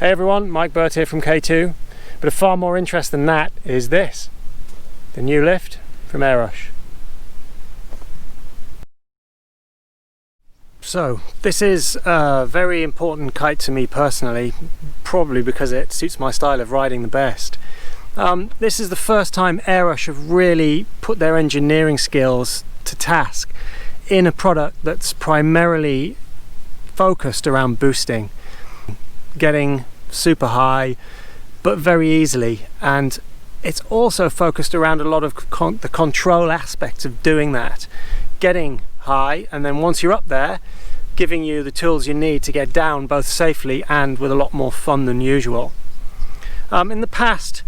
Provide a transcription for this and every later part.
Hey everyone, Mike Birt here from kTwo, but of far more interest than that is this, the new lift from Airush. So this is a very important kite to me personally, probably because it suits my style of riding the best. This is the first time Airush have really put their engineering skills to task in a product that's primarily focused around boosting, getting super high but very easily, and it's also focused around a lot of the control aspects of doing that, getting high, and then once you're up there, giving you the tools you need to get down both safely and with a lot more fun than usual. In the past,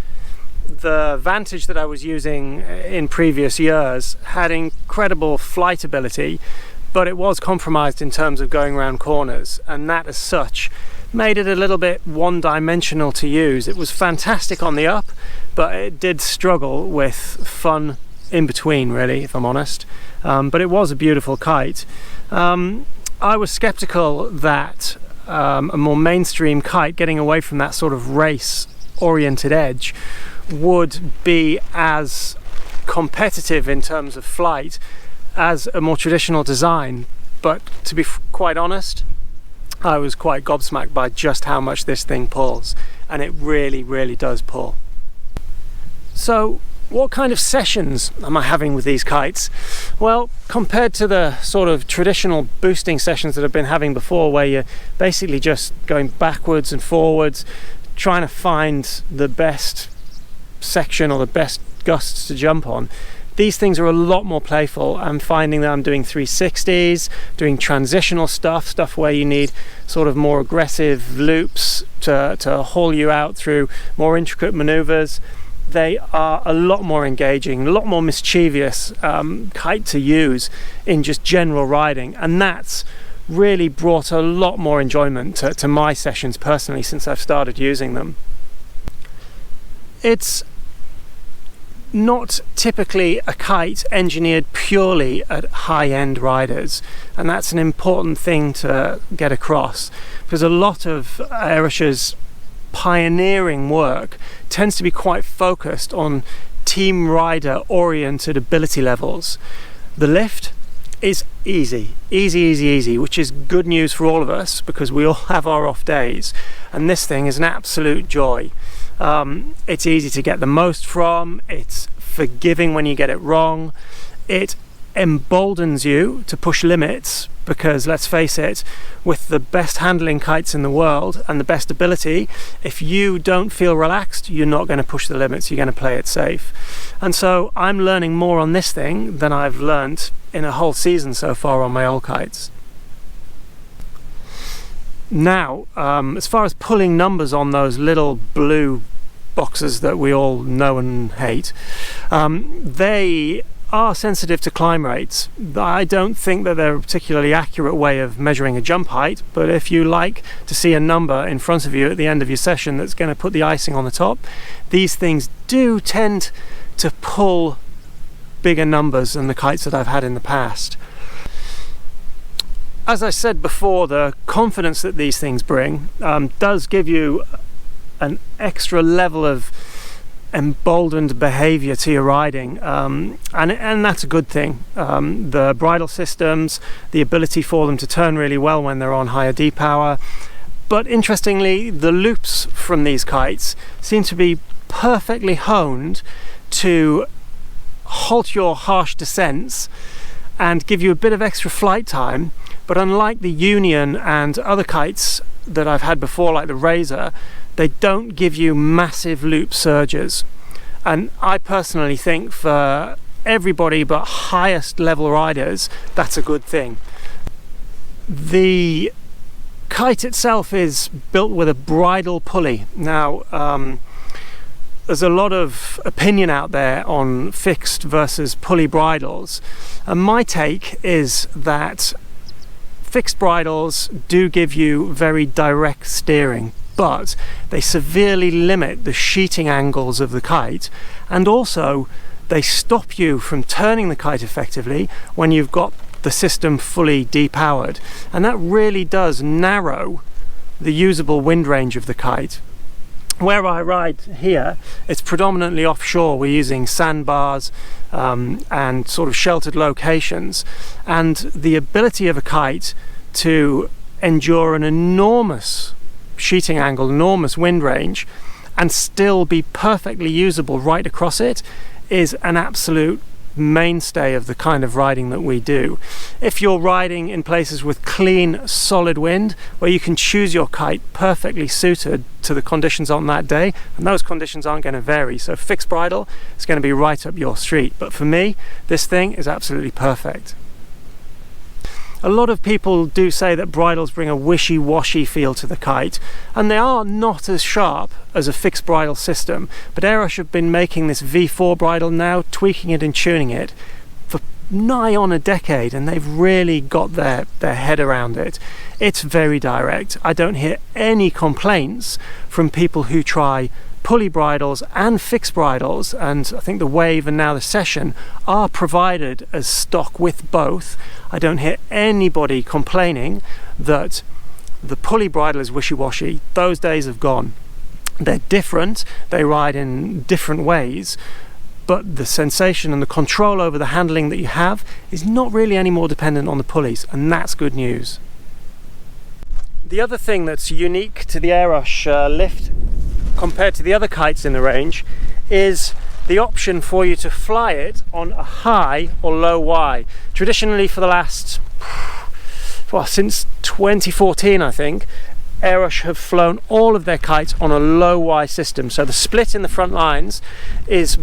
the Vantage that I was using in previous years had incredible flight ability, but it was compromised in terms of going around corners, and that as such made it a little bit one-dimensional to use. It was fantastic on the up, but it did struggle with fun in between, really, if I'm honest. But it was a beautiful kite. I was skeptical that a more mainstream kite, getting away from that sort of race-oriented edge, would be as competitive in terms of flight as a more traditional design. But to be quite honest, I was quite gobsmacked by just how much this thing pulls, and it really does pull. So what kind of sessions am I having with these kites? Well, compared to the sort of traditional boosting sessions that I've been having before, where you're basically just going backwards and forwards, trying to find the best section or the best gusts to jump on, these things are a lot more playful. I'm finding that I'm doing 360s, doing transitional stuff where you need sort of more aggressive loops to haul you out through more intricate maneuvers. They are a lot more engaging, a lot more mischievous kite to use in just general riding, and that's really brought a lot more enjoyment to my sessions personally since I've started using them. It's not typically a kite engineered purely at high-end riders, and that's an important thing to get across, because a lot of Airush's pioneering work tends to be quite focused on team rider oriented ability levels. The lift is easy, which is good news for all of us because we all have our off days, and this thing is an absolute joy. It's easy to get the most from, it's forgiving when you get it wrong, it emboldens you to push limits, because let's face it, with the best handling kites in the world and the best ability, if you don't feel relaxed, you're not going to push the limits, you're going to play it safe. And so I'm learning more on this thing than I've learned in a whole season so far on my old kites. Now, as far as pulling numbers on those little blue boxes that we all know and hate, they are sensitive to climb rates. I don't think that they're a particularly accurate way of measuring a jump height, but if you like to see a number in front of you at the end of your session that's going to put the icing on the top, these things do tend to pull bigger numbers than the kites that I've had in the past. As I said before, the confidence that these things bring does give you an extra level of emboldened behavior to your riding, and that's a good thing. The bridle systems, the ability for them to turn really well when they're on higher D-power, but interestingly the loops from these kites seem to be perfectly honed to halt your harsh descents and give you a bit of extra flight time. But unlike the Union and other kites that I've had before, like the Razor, they don't give you massive loop surges. And I personally think for everybody but highest level riders, that's a good thing. The kite itself is built with a bridle pulley. Now, there's a lot of opinion out there on fixed versus pulley bridles, and my take is that fixed bridles do give you very direct steering, but they severely limit the sheeting angles of the kite, and also they stop you from turning the kite effectively when you've got the system fully depowered, and that really does narrow the usable wind range of the kite. Where I ride here, it's predominantly offshore. We're using sandbars and sort of sheltered locations, and the ability of a kite to endure an enormous sheeting angle, enormous wind range, and still be perfectly usable right across it is an absolute mainstay of the kind of riding that we do. If you're riding in places with clean, solid wind, where you can choose your kite perfectly suited to the conditions on that day, and those conditions aren't going to vary, so fixed bridle is going to be right up your street. But for me, this thing is absolutely perfect. A lot of people do say that bridles bring a wishy-washy feel to the kite, and they are not as sharp as a fixed bridle system, but Airush have been making this V4 bridle now, tweaking it and tuning it for nigh on a decade, and they've really got their head around it. It's very direct. I don't hear any complaints from people who try pulley bridles and fixed bridles, and I think the Wave and now the Session are provided as stock with both. I don't hear anybody complaining that the pulley bridle is wishy-washy. Those days have gone. They're different, they ride in different ways, but the sensation and the control over the handling that you have is not really any more dependent on the pulleys, and that's good news. The other thing that's unique to the Airush Lift compared to the other kites in the range is the option for you to fly it on a high or low Y. Traditionally for the last, well, since 2014 I think, Airush have flown all of their kites on a low Y system, so the split in the front lines is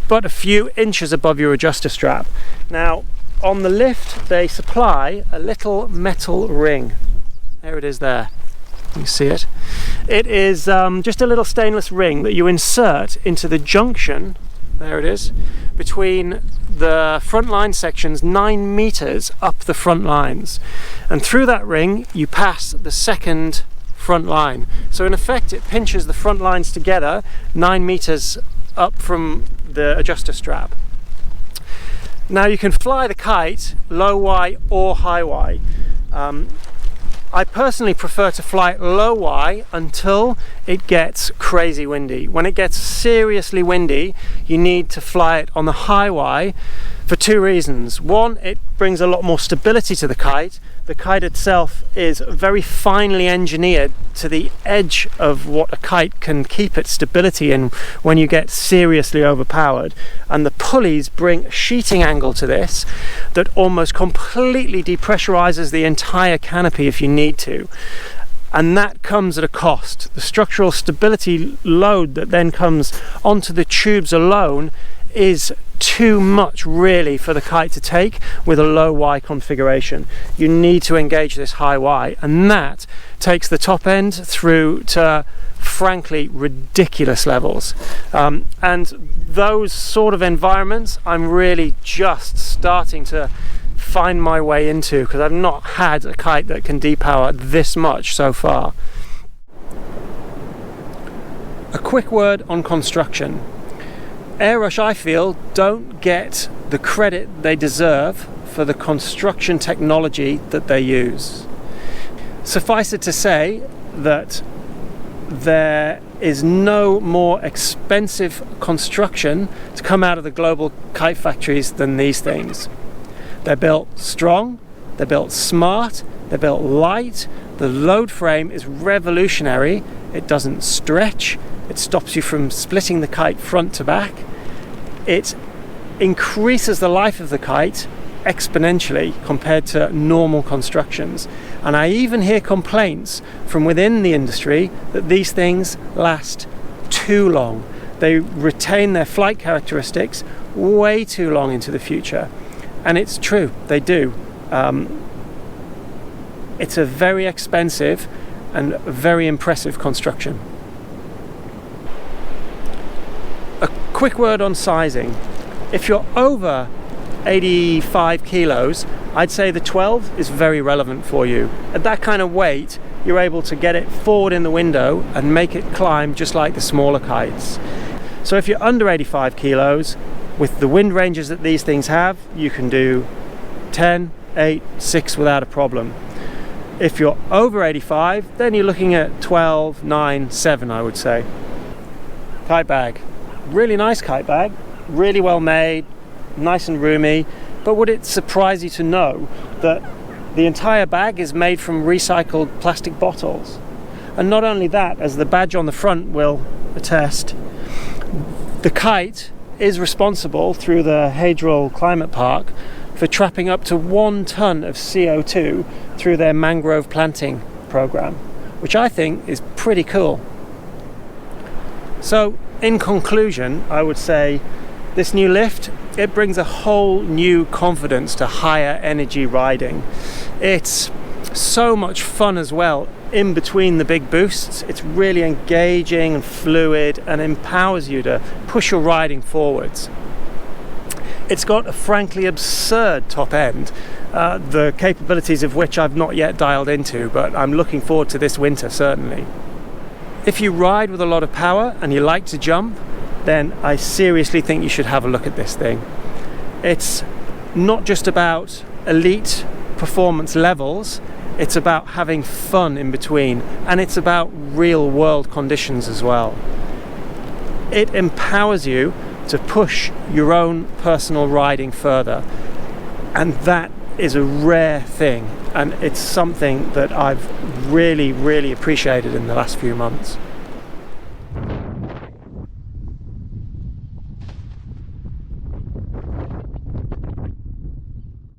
but a few inches above your adjuster strap. Now on the Lift they supply a little metal ring. There it is there. You see it? It is just a little stainless ring that you insert into the junction, there it is, between the front line sections 9 meters up the front lines. And through that ring you pass the second front line. So in effect it pinches the front lines together 9 meters up from the adjuster strap. Now you can fly the kite low Y or high Y. I personally prefer to fly it low Y until it gets crazy windy. When it gets seriously windy, you need to fly it on the high Y for two reasons. One, it brings a lot more stability to the kite. The kite itself is very finely engineered to the edge of what a kite can keep its stability in when you get seriously overpowered. And the pulleys bring a sheeting angle to this that almost completely depressurizes the entire canopy if you need to. And that comes at a cost. The structural stability load that then comes onto the tubes alone is too much really for the kite to take with a low Y configuration. You need to engage this high Y, and that takes the top end through to frankly ridiculous levels. And those sort of environments I'm really just starting to find my way into, because I've not had a kite that can depower this much so far. A quick word on construction. Airush, I feel, don't get the credit they deserve for the construction technology that they use. Suffice it to say that there is no more expensive construction to come out of the global kite factories than these things. They're built strong, they're built smart, they're built light, the load frame is revolutionary, it doesn't stretch, it stops you from splitting the kite front to back. It increases the life of the kite exponentially compared to normal constructions. And I even hear complaints from within the industry that these things last too long. They retain their flight characteristics way too long into the future. And it's true, they do. It's a very expensive and very impressive construction. A quick word on sizing. If you're over 85 kilos, I'd say the 12 is very relevant for you. At that kind of weight, you're able to get it forward in the window and make it climb just like the smaller kites. So if you're under 85 kilos, with the wind ranges that these things have, you can do 10, 8, 6 without a problem. If you're over 85, then you're looking at 12, 9, 7, I would say. Kite bag. Really nice kite bag, really well made, nice and roomy. But would it surprise you to know that the entire bag is made from recycled plastic bottles? And not only that, as the badge on the front will attest, the kite is responsible through the Hadrill Climate Park for trapping up to 1 ton of CO2 through their mangrove planting program, which I think is pretty cool. So in conclusion, I would say this new lift, it brings a whole new confidence to higher energy riding. It's so much fun as well in between the big boosts. It's really engaging and fluid and empowers you to push your riding forwards. It's got a frankly absurd top end, the capabilities of which I've not yet dialed into, but I'm looking forward to this winter certainly. If you ride with a lot of power and you like to jump, then I seriously think you should have a look at this thing. It's not just about elite performance levels, it's about having fun in between, and it's about real world conditions as well. It empowers you to push your own personal riding further, and that is a rare thing, and it's something that I've really appreciated in the last few months.